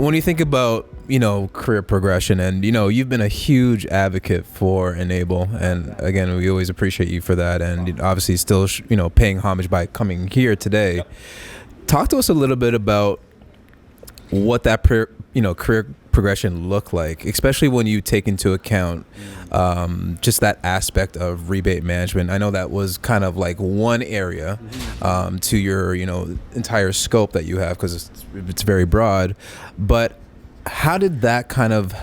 when you think about, career progression, and, you've been a huge advocate for Enable. And again, we always appreciate you for that. And obviously still, paying homage by coming here today. Talk to us a little bit about what that, career progression look like, especially when you take into account just that aspect of rebate management. I know that was kind of like one area to your entire scope that you have, because it's very broad. But how did that kind of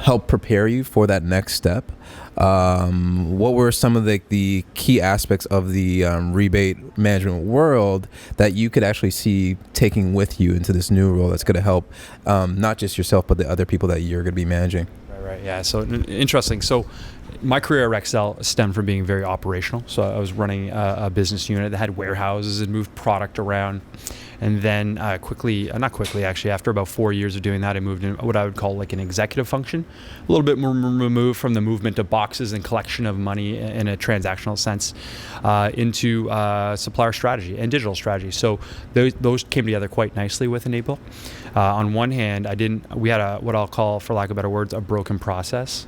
help prepare you for that next step? What were some of the key aspects of the rebate management world that you could actually see taking with you into this new role that's going to help not just yourself, but the other people that you're going to be managing? Right. Yeah. So interesting. So my career at Rexel stemmed from being very operational. So I was running a business unit that had warehouses and moved product around. And then after about 4 years of doing that, I moved in what I would call like an executive function, a little bit more removed from the movement of boxes and collection of money in a transactional sense, into supplier strategy and digital strategy. So those came together quite nicely with Enable. On one hand, we had what I'll call, for lack of better words, a broken process.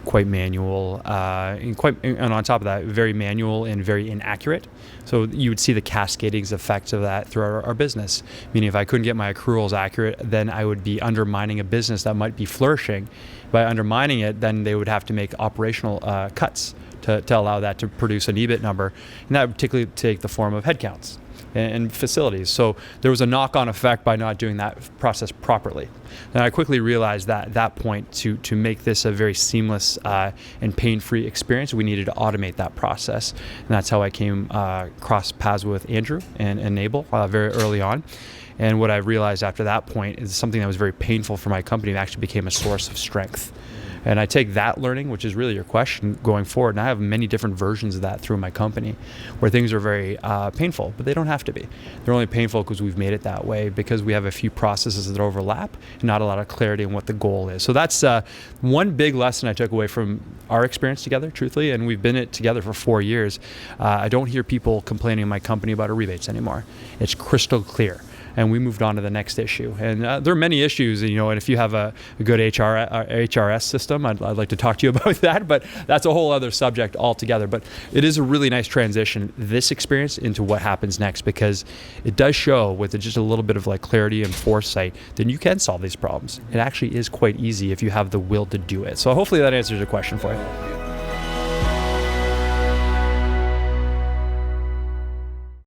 Quite manual, and on top of that, very manual and very inaccurate. So you would see the cascading effects of that through our business. Meaning, if I couldn't get my accruals accurate, then I would be undermining a business that might be flourishing. By undermining it, then they would have to make operational cuts to allow that to produce an EBIT number, and that would particularly take the form of headcounts and facilities. So there was a knock-on effect by not doing that process properly. And I quickly realized that at that point, to make this a very seamless and pain-free experience, we needed to automate that process. And that's how I came cross paths with Andrew and Enable very early on. And what I realized after that point is something that was very painful for my company actually became a source of strength. And I take that learning, which is really your question, going forward, and I have many different versions of that through my company, where things are very painful, but they don't have to be. They're only painful because we've made it that way, because we have a few processes that overlap and not a lot of clarity on what the goal is. So that's one big lesson I took away from our experience together, truthfully, and we've been together for 4 years. I don't hear people complaining in my company about our rebates anymore. It's crystal clear. And we moved on to the next issue. And there are many issues, and if you have a good HRS system, I'd like to talk to you about that, but that's a whole other subject altogether. But it is a really nice transition, this experience, into what happens next, because it does show, with just a little bit of clarity and foresight, then you can solve these problems. It actually is quite easy if you have the will to do it. So hopefully that answers your question for you.